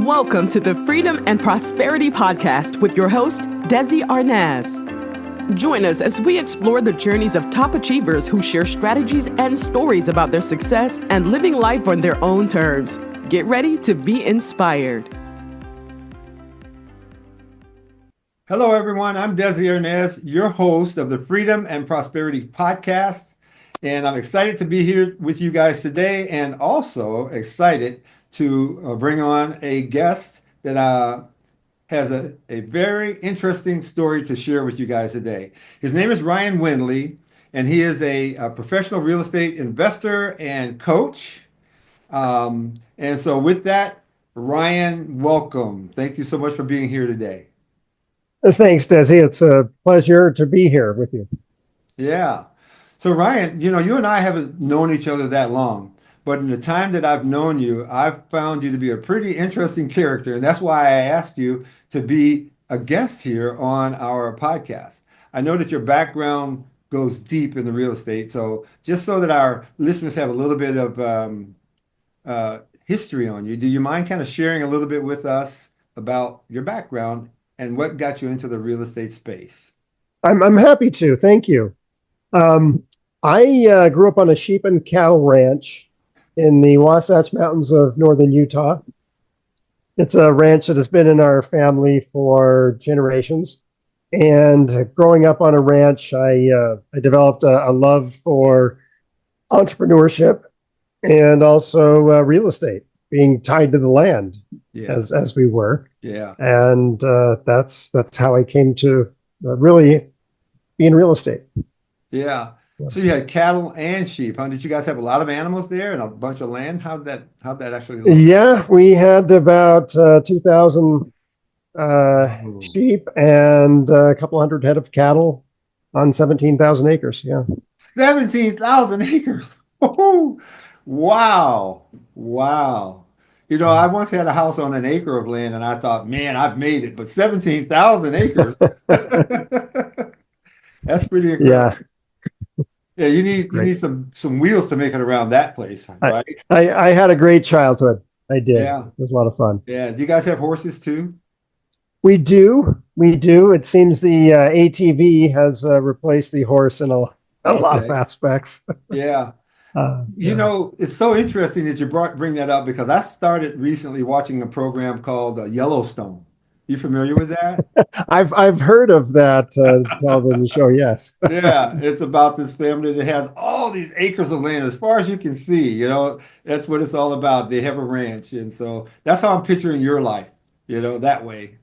Welcome to the Freedom and Prosperity Podcast with your host, Desi Arnaz. Join us as we explore the journeys of top achievers who share strategies and stories about their success and living life on their own terms. Get ready to be inspired. Hello, everyone. I'm Desi Arnaz, your host of the Freedom and Prosperity Podcast. And I'm excited to be here with you guys today, and also excited to bring on a guest that has a very interesting story to share with you guys today. His name is Ryan Windley, and he is a professional real estate investor and coach. And so with that, Ryan, welcome. Thank you so much for being here today. Thanks, Desi. It's a pleasure to be here with you. Yeah. So Ryan, you and I haven't known each other that long. But in the time that I've known you, I've found you to be a pretty interesting character. And that's why I asked you to be a guest here on our podcast. I know that your background goes deep in the real estate. So just so that our listeners have a little bit of history on you, do you mind kind of sharing a little bit with us about your background and what got you into the real estate space? I'm happy to. Thank you. I grew up on a sheep and cattle ranch in the Wasatch Mountains of northern Utah. It's a ranch that has been in our family for generations. And growing up on a ranch, I developed a love for entrepreneurship and also real estate, being tied to the land, as we were. Yeah. And that's how I came to really be in real estate. Yeah. So you had cattle and sheep, huh? Did you guys have a lot of animals there and a bunch of land? How'd that actually look? Yeah, we had about 2,000 sheep and a couple hundred head of cattle on 17,000 acres. Yeah. 17,000 acres. Oh, wow. Wow. I once had a house on an acre of land and I thought, man, I've made it, but 17,000 acres. That's pretty incredible. Yeah. Yeah, you need some wheels to make it around that place, right? I had a great childhood. I did. Yeah. It was a lot of fun. Yeah. Do you guys have horses too? We do. It seems the ATV has replaced the horse in a lot of aspects. Yeah. It's so interesting that you bring that up because I started recently watching a program called Yellowstone. You familiar with that? I've heard of that television show. Yes. Yeah, it's about this family that has all these acres of land as far as you can see. That's what it's all about. They have a ranch, and so that's how I'm picturing your life. That way.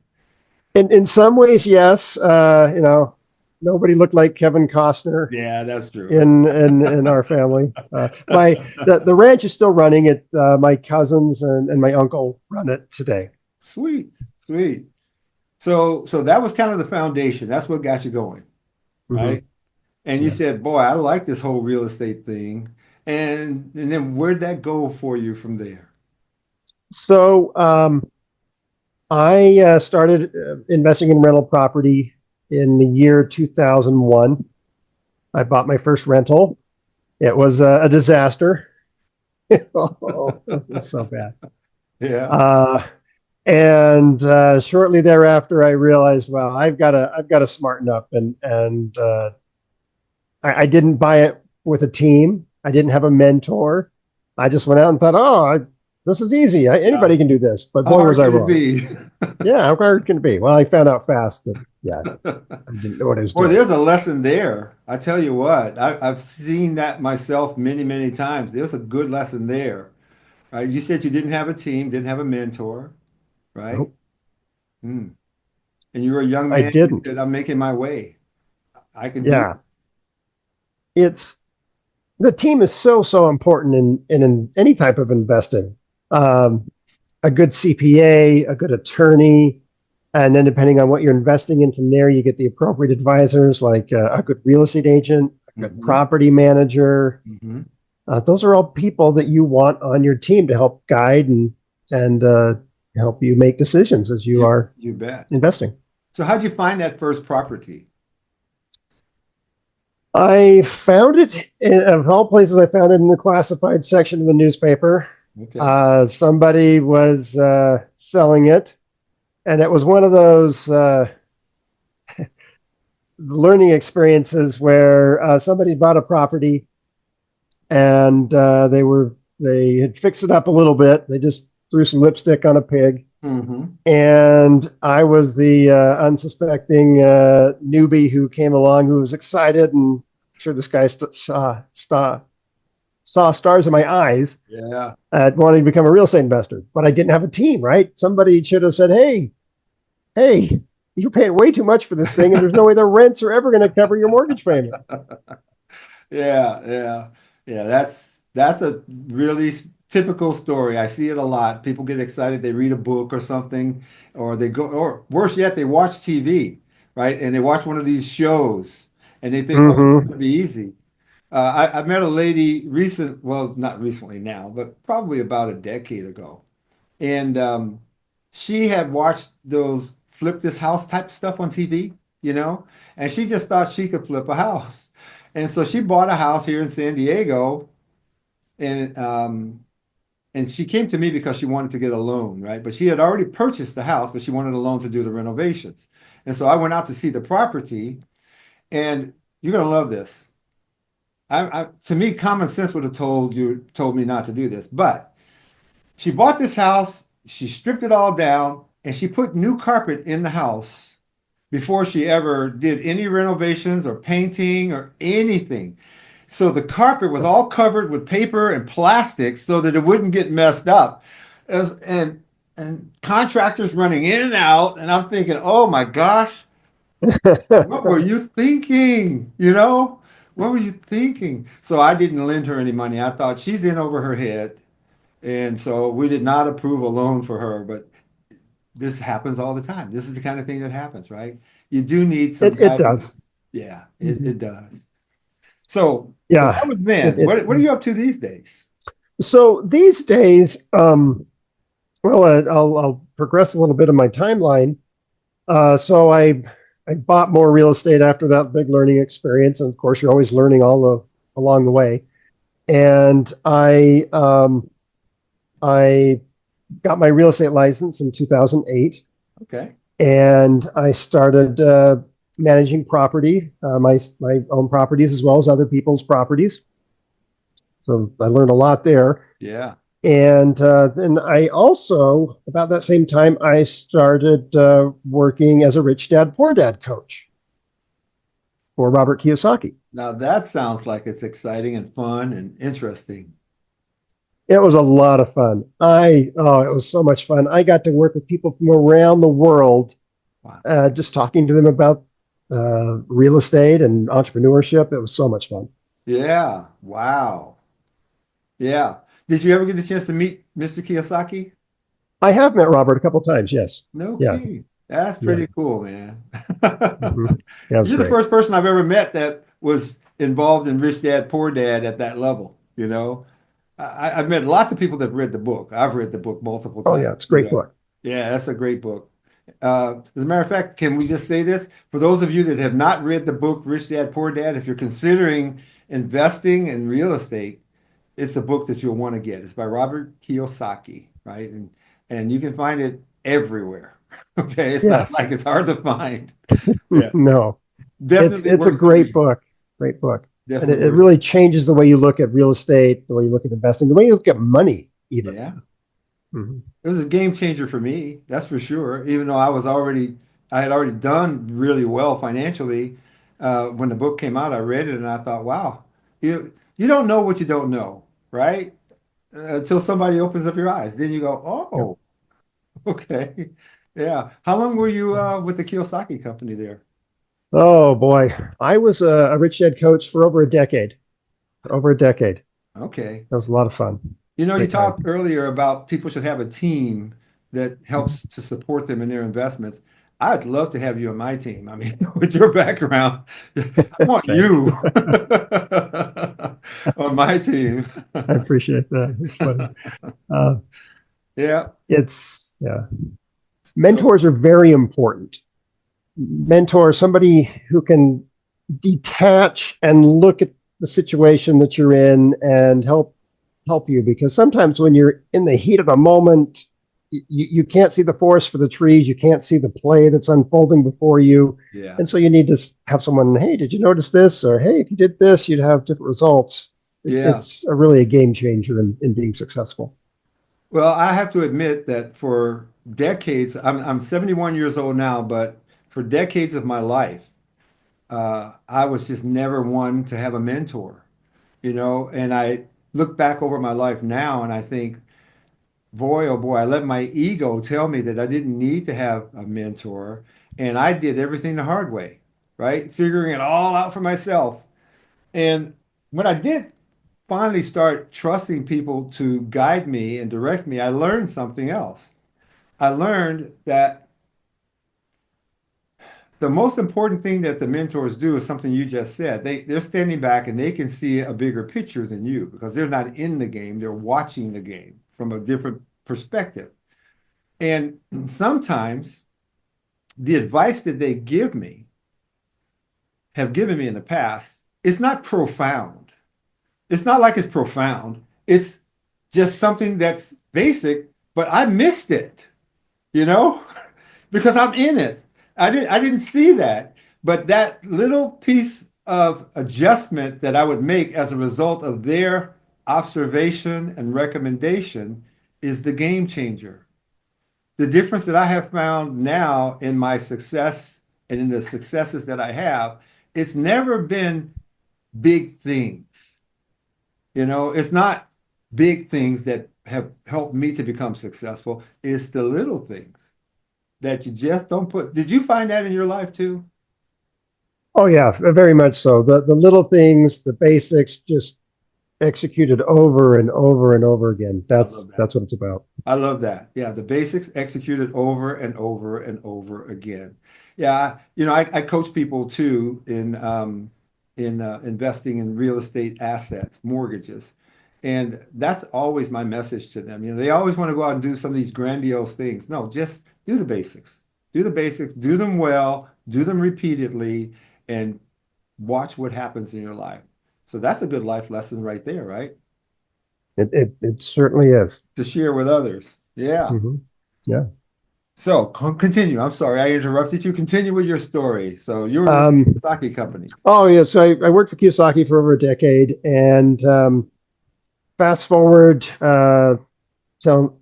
In some ways, yes. Nobody looked like Kevin Costner. Yeah, that's true. In our family, the ranch is still running. It my cousins and my uncle run it today. Sweet. So that was kind of the foundation. That's what got you going, right? Mm-hmm. And you said, boy, I like this whole real estate thing. And then where'd that go for you from there? So I started investing in rental property in the year 2001. I bought my first rental. It was a disaster. Oh, this is so bad. Yeah. And shortly thereafter, I realized, well, I've got to smarten up, and I didn't buy it with a team. I didn't have a mentor. I just went out and thought, this is easy. Anybody can do this. But boy, was I wrong. Yeah, how hard can it be? Well, I found out fast that I didn't know what I was doing. Well, there's a lesson there. I tell you what, I've seen that myself many, many times. There's a good lesson there. Right? You said you didn't have a team, didn't have a mentor. Right. Nope. And you were a young man. I didn't. Said, I'm making my way. I can. Yeah. The team is so important in any type of investing. A good CPA, a good attorney, and then depending on what you're investing in from there, you get the appropriate advisors like a good real estate agent, a good property manager. Mm-hmm. Those are all people that you want on your team to help guide and help you make decisions as you are investing. So how'd you find that first property? I found it, of all places, I found it in the classified section of the newspaper. Okay. Somebody was selling it, and it was one of those learning experiences where somebody bought a property and they had fixed it up a little bit. They just threw some lipstick on a pig, Mm-hmm. and I was the unsuspecting newbie who came along who was excited, and I'm sure this guy saw stars in my eyes Yeah. at wanting to become a real estate investor. But I didn't have a team, right? Somebody should have said, hey, you're paying way too much for this thing, and there's no way the rents are ever going to cover your mortgage payment. Yeah, yeah, yeah. That's a really typical story. I see it a lot. People get excited, they read a book or something, or they go, or worse yet, they watch TV, right? And they watch one of these shows, and they think, oh, it's going Mm-hmm. to be easy. I met a lady well, not recently now, but probably about a decade ago, and she had watched those flip this house type stuff on TV, you know, and she just thought she could flip a house. And so she bought a house here in San Diego, and she came to me because she wanted to get a loan, right? But she had already purchased the house, but she wanted a loan to do the renovations. And so I went out to see the property, and you're gonna love this. To me, common sense would have told me not to do this, but she bought this house, she stripped it all down, and she put new carpet in the house before she ever did any renovations or painting or anything. So the carpet was all covered with paper and plastic so that it wouldn't get messed up. And contractors running in and out, and I'm thinking, oh my gosh, what were you thinking? You know, what were you thinking? So I didn't lend her any money. I thought she's in over her head. And so we did not approve a loan for her, but this happens all the time. This is the kind of thing that happens, right? You do need some It guidance. does. Yeah, Mm-hmm. it does. So that Yeah. was then. It, What are you up to these days? so these days, well, I'll progress a little bit in my timeline. So I bought more real estate after that big learning experience, and of course, you're always learning along the way. And I got my real estate license in 2008, Okay. and I started managing property, my own properties as well as other people's properties. So I learned a lot there. Yeah. And then I also, about that same time, I started working as a rich dad, poor dad coach for Robert Kiyosaki. Now that sounds like it's exciting and fun and interesting. It was a lot of fun. It was so much fun. I got to work with people from around the world, Wow. just talking to them about real estate and entrepreneurship. It was so much fun. Yeah. Wow. Yeah. Did you ever get the chance to meet Mr. Kiyosaki? I have met Robert a couple times. Yes. No Yeah. kidding. That's Yeah. pretty cool, man. Hmm. Yeah, it was You're the great. first person I've ever met that was involved in Rich Dad Poor Dad at that level, you know? I've met lots of people that have read the book. I've read the book multiple Oh, times, yeah. It's a you great know? book. Yeah, that's a great book. As a matter of fact, can we just say this? For those of you that have not read the book Rich Dad Poor Dad, if you're considering investing in real estate, it's a book that you'll want to get. It's by Robert Kiyosaki, right? And you can find it everywhere. Okay, it's not Yes. like it's hard to find. Yeah, No, definitely it's a worth the great read. book. Great book. And Definitely it worth. really changes the way you look at real estate, the way you look at investing, the way you look at money, even. Yeah. Mhm. It was a game changer for me, that's for sure. Even though I had already done really well financially. When the book came out, I read it and I thought, wow, you don't know what you don't know, right? Until somebody opens up your eyes. Then you go, Yep. oh, okay. Yeah. How long were you with the Kiyosaki company there? Oh boy, I was a rich dad coach for over a decade. For over a decade. Okay. That was a lot of fun. You know, you Great time. talked earlier about people should have a team that helps to support them in their investments. I'd love to have you on my team. I mean, with your background, I want Thanks. you on my team. I appreciate that. It's funny. Uh, Yeah. yeah. So, Mentors are very important. Mentor, somebody who can detach and look at the situation that you're in and help help you, because sometimes when you're in the heat of a moment, you can't see the forest for the trees. You can't see the play that's unfolding before you. Yeah. And so you need to have someone, hey, did you notice this? Or, hey, if you did this, you'd have different results. Yeah. It's really a game changer in being successful. Well, I have to admit that for decades, I'm 71 years old now, but for decades of my life, I was just never one to have a mentor, and I look back over my life now and I think, boy, oh boy, I let my ego tell me that I didn't need to have a mentor, and I did everything the hard way, right? Figuring it all out for myself. And when I did finally start trusting people to guide me and direct me, I learned something else. I learned that the most important thing that the mentors do is something you just said. They're standing back and they can see a bigger picture than you because they're not in the game. They're watching the game from a different perspective. And sometimes the advice that they have given me in the past, is not profound. It's not like it's profound. It's just something that's basic, but I missed it, you know, because I'm in it. I didn't see that. But that little piece of adjustment that I would make as a result of their observation and recommendation is the game changer. The difference that I have found now in my success and in the successes that I have, it's never been big things. It's not big things that have helped me to become successful. It's the little things that you just don't put. Did you find that in your life too? Oh yeah, very much so. The little things, the basics, just executed over and over and over again. That's what it's about. I love that. Yeah, the basics executed over and over and over again. Yeah, I coach people too in investing in real estate assets, mortgages. And that's always my message to them. They always want to go out and do some of these grandiose things. No, just do the basics. Do the basics, do them well, do them repeatedly, and watch what happens in your life. So that's a good life lesson right there, right? It certainly is. To share with others. Yeah. Mm-hmm. Yeah. So continue. I'm sorry, I interrupted you. Continue with your story. So you were with the Kiyosaki company. Oh yeah. So I worked for Kiyosaki for over a decade, and fast forward to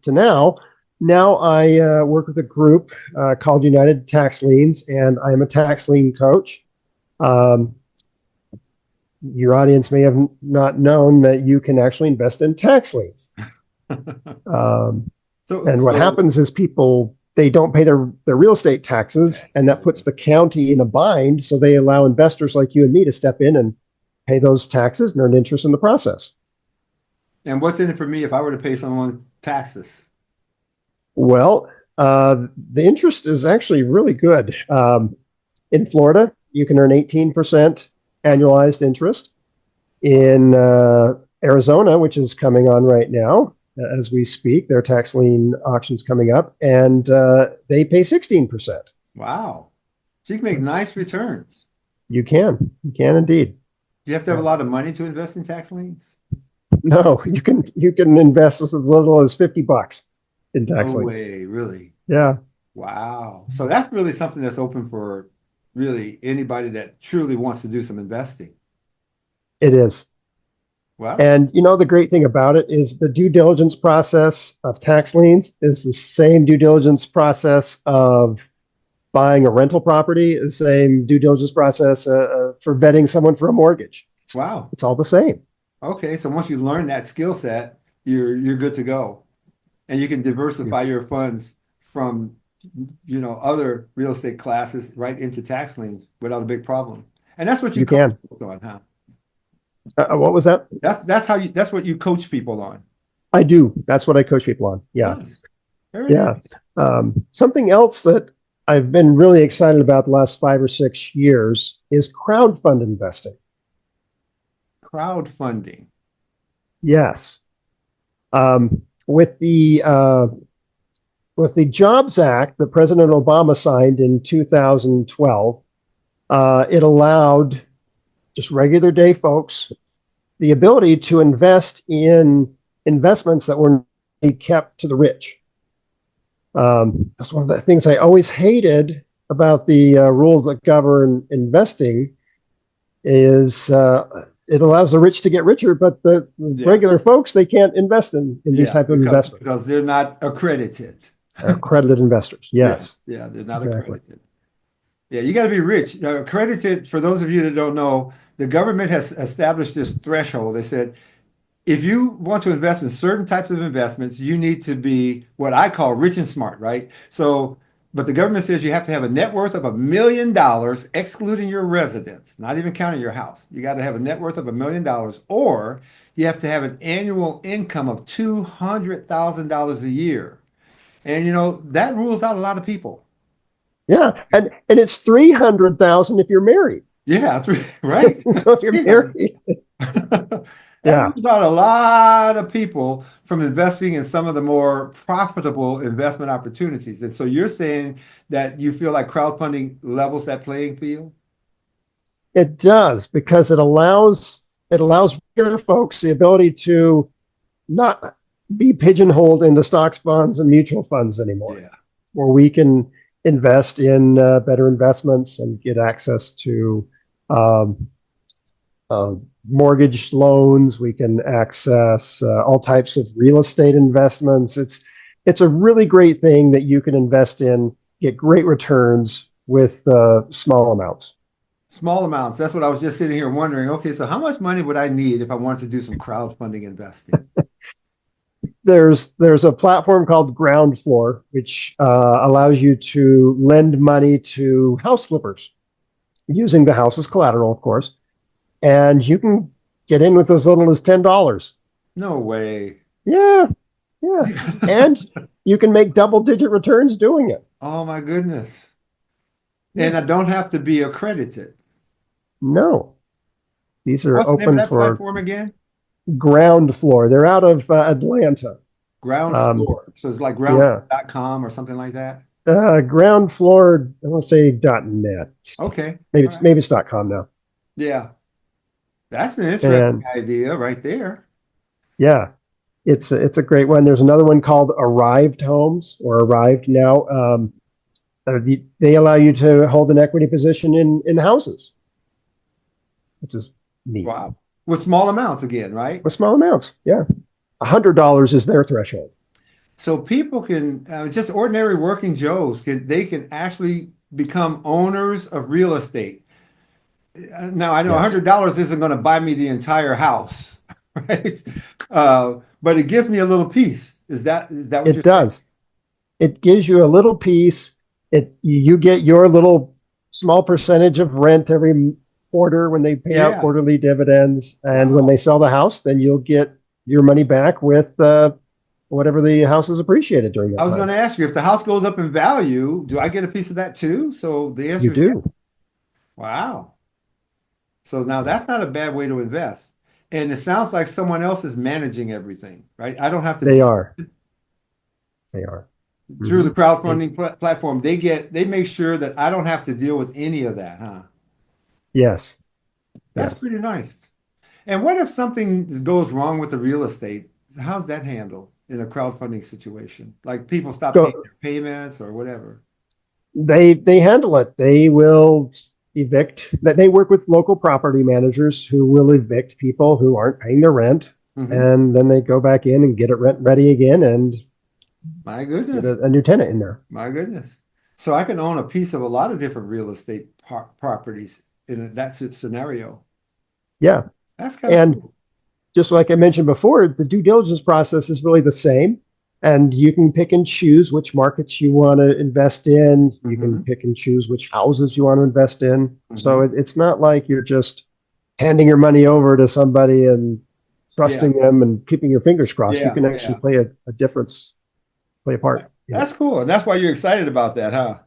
now. Now I work with a group called United Tax Liens, and I am a tax lien coach. Your audience may have not known that you can actually invest in tax liens. What happens is people, they don't pay their real estate taxes, and that puts the county in a bind. So they allow investors like you and me to step in and pay those taxes and earn interest in the process. And what's in it for me if I were to pay someone taxes? Well, the interest is actually really good. In Florida, you can earn 18% annualized interest. In Arizona, which is coming on right now as we speak, their tax lien auction's coming up, and they pay 16%. Wow. So you can make nice returns. You can indeed. You have to have a lot of money to invest in tax liens? No, you can invest with as little as $50 in tax liens. No way, really? Yeah. Wow. So that's really something that's open for really anybody that truly wants to do some investing. It is. Wow. And the great thing about it is the due diligence process of tax liens is the same due diligence process of buying a rental property, the same due diligence process for vetting someone for a mortgage. Wow. It's all the same. Okay. So once you learn that skill set, you're good to go. And you can diversify your funds from other real estate classes right into tax liens without a big problem. And that's what you coach people on, huh? What was that? That's what you coach people on. I do. That's what I coach people on. Yeah. Nice. Very nice. Something else that I've been really excited about the last 5 or 6 years is crowdfund investing. Crowdfunding. Yes. With the Jobs Act that President Obama signed in 2012, it allowed just regular day folks the ability to invest in investments that were kept to the rich. That's one of the things I always hated about the rules that govern investing is it allows the rich to get richer, but the regular folks, they can't invest in these type of investments. Because they're not accredited. Accredited investors, yes. Yeah, they're not accredited. Yeah, you got to be rich. Accredited, for those of you that don't know, the government has established this threshold. They said, if you want to invest in certain types of investments, you need to be what I call rich and smart, right? So, but the government says you have to have a net worth of $1 million, excluding your residence, not even counting your house. You got to have a net worth of $1 million, or you have to have an annual income of $200,000 a year. And that rules out a lot of people. Yeah, and it's 300,000 if you're married. Yeah, right. So if you're married. That rules out a lot of people from investing in some of the more profitable investment opportunities. And so you're saying that you feel like crowdfunding levels that playing field? It does, because it allows regular folks the ability to not be pigeonholed into stocks, bonds, and mutual funds anymore. Yeah. Where we can invest in better investments and get access to mortgage loans. We can access all types of real estate investments. It's a really great thing that you can invest in, get great returns with small amounts. Small amounts. That's what I was just sitting here wondering. Okay, so how much money would I need if I wanted to do some crowdfunding investing? There's a platform called Ground Floor, which allows you to lend money to house flippers using the house as collateral, of course. And you can get in with as little as $10. No way. Yeah. And you can make double-digit returns doing it. Oh my goodness. And I don't have to be accredited. No. These are What's the name open of that for platform again? Ground Floor. They're out of Atlanta. Ground Floor. So it's like groundfloor.com or something like that? Ground Floor, I want to say .net. Okay. Maybe it's .com now. Yeah. That's an interesting idea right there. Yeah. It's a great one. There's another one called Arrived Homes or Arrived Now. They allow you to hold an equity position in houses, which is neat. Wow. With small amounts again, right? With small amounts, yeah. $100 is their threshold. So people can, just ordinary working Joes, they can actually become owners of real estate. Now, I know $100 isn't going to buy me the entire house, right? But it gives me a little piece. Is that what it does? Saying? It gives you a little piece. You get your little small percentage of rent every quarter when they pay out quarterly dividends, and when they sell the house, then you'll get your money back with whatever the house is appreciated during that time. I was going to ask you, if the house goes up in value, do I get a piece of that too? So the answer is yes. Wow. So now that's not a bad way to invest. And it sounds like someone else is managing everything, right? I don't have to. They are. Through the crowdfunding platform, they make sure that I don't have to deal with any of that, huh? Yes. That's pretty nice. And what if something goes wrong with the real estate? How's that handled in a crowdfunding situation? Like people stop paying their payments or whatever. They handle it. They will evict. They work with local property managers who will evict people who aren't paying their rent, and then they go back in and get it rent ready again, and my goodness, get a new tenant in there. My goodness. So I can own a piece of a lot of different real estate properties in that scenario. Yeah. That's kind of cool. Just like I mentioned before, the due diligence process is really the same. And you can pick and choose which markets you want to invest in. You can pick and choose which houses you want to invest in. So it's not like you're just handing your money over to somebody and trusting them and keeping your fingers crossed. You can actually play a difference, play a part. That's cool. And that's why you're excited about that, huh?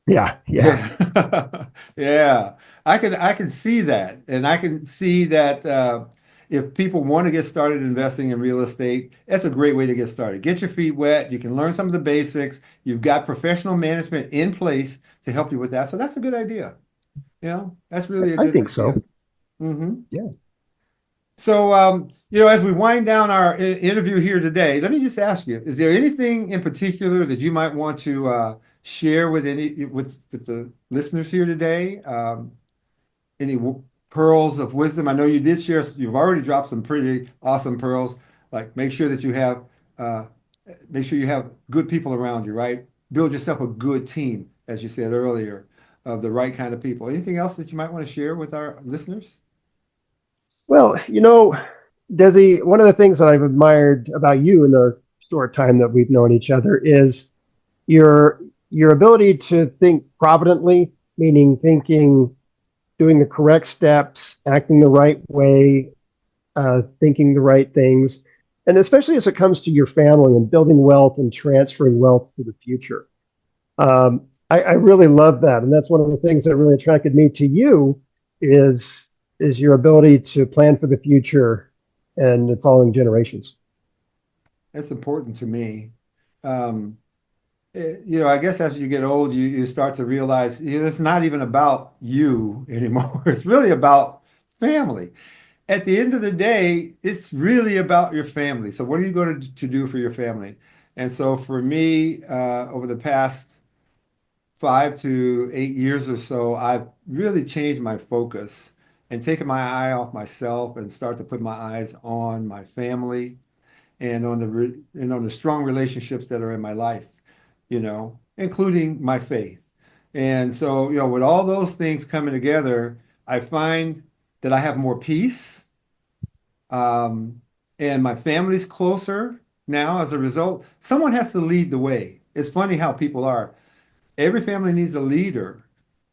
Yeah. Yeah. I can see that. And I can see that if people want to get started investing in real estate, that's a great way to get started. Get your feet wet. You can learn some of the basics. You've got professional management in place to help you with that. So that's a good idea. That's really a good idea. I think so. Yeah. So, as we wind down our interview here today, let me just ask you: is there anything in particular that you might want to share with with the listeners here today? Any pearls of wisdom? I know you did share. You've already dropped some pretty awesome pearls. Like uh, make sure you have good people around you, right? Build yourself a good team, as you said earlier, of the right kind of people. Anything else that you might want to share with our listeners? Well, Desi, one of the things that I've admired about you in the short time that we've known each other is your your ability to think providently, meaning thinking, doing the correct steps, acting the right way, thinking the right things, and especially as it comes to your family and building wealth and transferring wealth to the future. I really love that, and that's one of the things that really attracted me to you is is your ability to plan for the future and the following generations. That's important to me. Um, I guess as you get old, you start to realize, it's not even about you anymore. It's really about family. At the end of the day, it's really about your family. So what are you going to do for your family? And so for me, over the past 5 to 8 years or so, I've really changed my focus and taken my eye off myself and start to put my eyes on my family and on the strong relationships that are in my life, including my faith. And so, with all those things coming together, I find that I have more peace, um, and my family's closer now as a result. Someone has to lead the way. It's funny how people are. Every family needs a leader.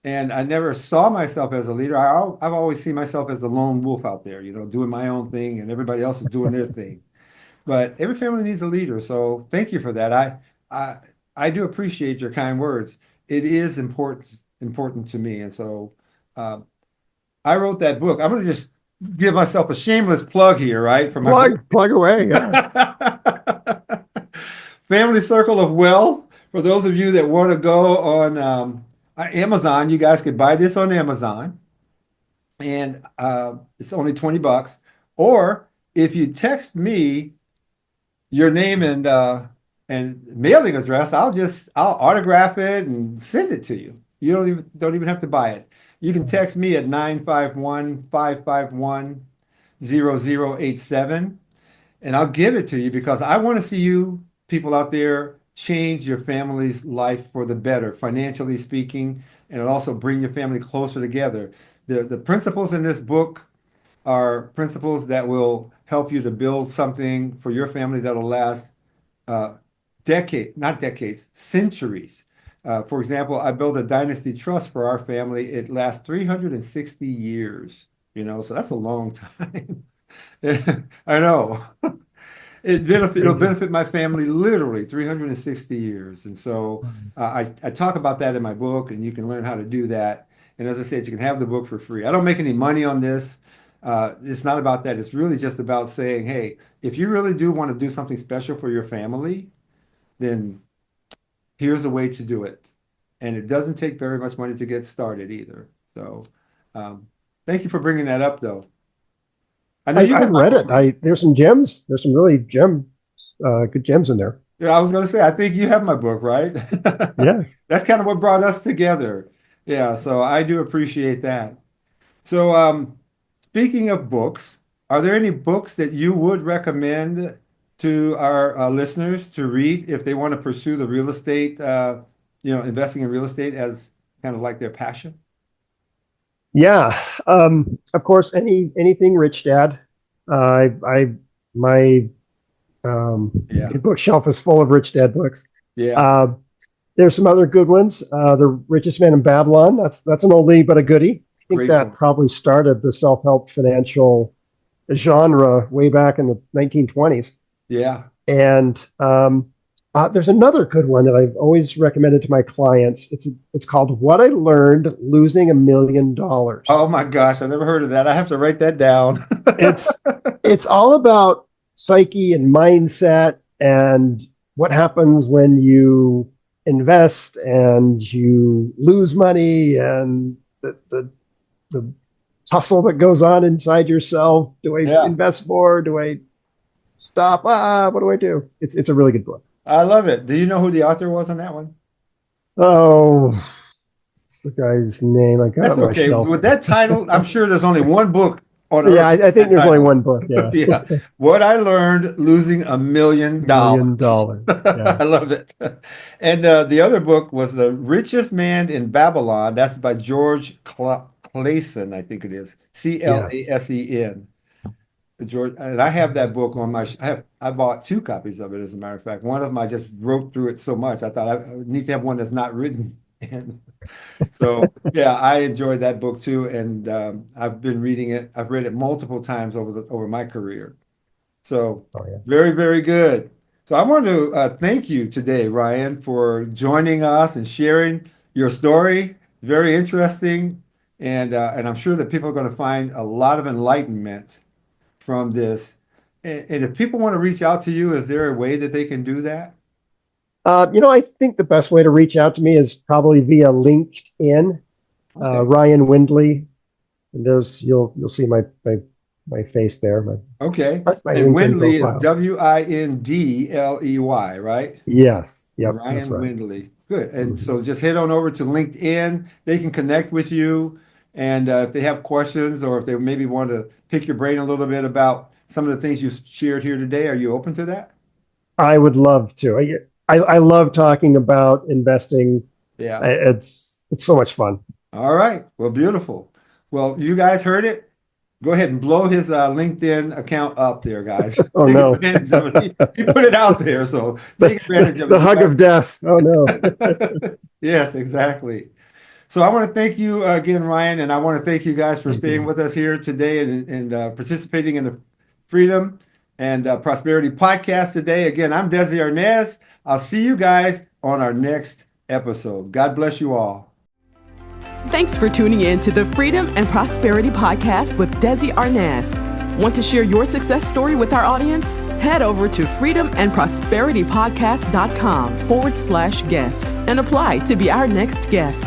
And I never saw myself as a leader. I've always seen myself as the lone wolf out there, doing my own thing and everybody else is doing their thing. But every family needs a leader. So thank you for that. I I do appreciate your kind words. It is important to me. And so uh, I wrote that book. I'm going to just give myself a shameless plug here, right? For my book. Plug away. Yeah. Family Circle of Wealth. For those of you that want to go on Amazon, you guys could buy this on Amazon, and it's only $20. Or if you text me your name and mailing address, I'll autograph it and send it to you. You don't even have to buy it. You can text me at 951-551-0087, and I'll give it to you because I want to see you people out there change your family's life for the better, financially speaking, and it'll also bring your family closer together. The principles in this book are principles that will help you to build something for your family that'll last not decades, centuries. For example, I built a dynasty trust for our family. It lasts 360 years, so that's a long time. I know. It'll Crazy. benefit my family literally 360 years. And so I talk about that in my book, and you can learn how to do that. And as I said, you can have the book for free. I don't make any money on this. It's not about that. It's really just about saying, hey, if you really do want to do something special for your family, then here's a way to do it. And it doesn't take very much money to get started either. So um, thank you for bringing that up, though. I know you I've have my read book, it. right? There's some gems. There's some really good gems in there. Yeah, I was going to say, I think you have my book, right? Yeah. That's kind of what brought us together. Yeah, so I do appreciate that. So, speaking of books, are there any books that you would recommend to our listeners to read if they want to pursue the real estate, investing in real estate as kind of like their passion? Yeah. Of course, anything Rich Dad. I my Yeah, bookshelf is full of Rich Dad books. yeah, Uh, there's some other good ones. The Richest Man in Babylon. That's an oldie but a goodie. I think great that book. probably started the self-help financial genre way back in the 1920s. Yeah. And there's another good one that I've always recommended to my clients. It's called "What I Learned Losing $1 Million." Oh my gosh, I never heard of that. I have to write that down. It's it's all about psyche and mindset and what happens when you invest and you lose money and the tussle that goes on inside yourself. Do I Yeah. invest more? Do I stop? What do I do? It's a really good book. I love it. Do you know who the author was on that one? Oh, the guy's name. I got it That's on my okay. shelf. With that title, I'm sure there's only one book on Yeah, earth. I think there's only one book. Yeah. Yeah. What I learned losing $1 million. $1 million. Yeah. I love it. And the other book was The Richest Man in Babylon. That's by George Clason, I think it is. Clasen. George, and I have that book on my. I bought 2 copies of it, as a matter of fact. One of them I just wrote through it so much. I thought I need to have one that's not written. And so, yeah, I enjoyed that book too, and I've been reading it. I've read it multiple times over my career. So, very, very good. So, I want to thank you today, Ryan, for joining us and sharing your story. Very interesting, and I'm sure that people are going to find a lot of enlightenment from this. And if people want to reach out to you, is there a way that they can do that? I think the best way to reach out to me is probably via LinkedIn, Ryan Windley. And you'll see my face there. Okay. My And LinkedIn Windley profile. is Windley, right? Yes. Yep. Ryan That's right. Windley. Good. And so just head on over to LinkedIn. They can connect with you. And if they have questions or if they maybe want to pick your brain a little bit about some of the things you shared here today, are you open to that? I would love to. I love talking about investing. Yeah. It's so much fun. All right. Well, beautiful. Well, you guys heard it. Go ahead and blow his LinkedIn account up there, guys. Oh, Take no. advantage of it. He put it out there, so take advantage of it. The hug of death. Oh, no. Yes, exactly. So I want to thank you again, Ryan, and I want to thank you guys for staying with us here today and participating in the Freedom and Prosperity podcast today. Again, I'm Desi Arnaz. I'll see you guys on our next episode. God bless you all. Thanks for tuning in to the Freedom and Prosperity Podcast with Desi Arnaz. Want to share your success story with our audience? Head over to freedomandprosperitypodcast.com/guest and apply to be our next guest.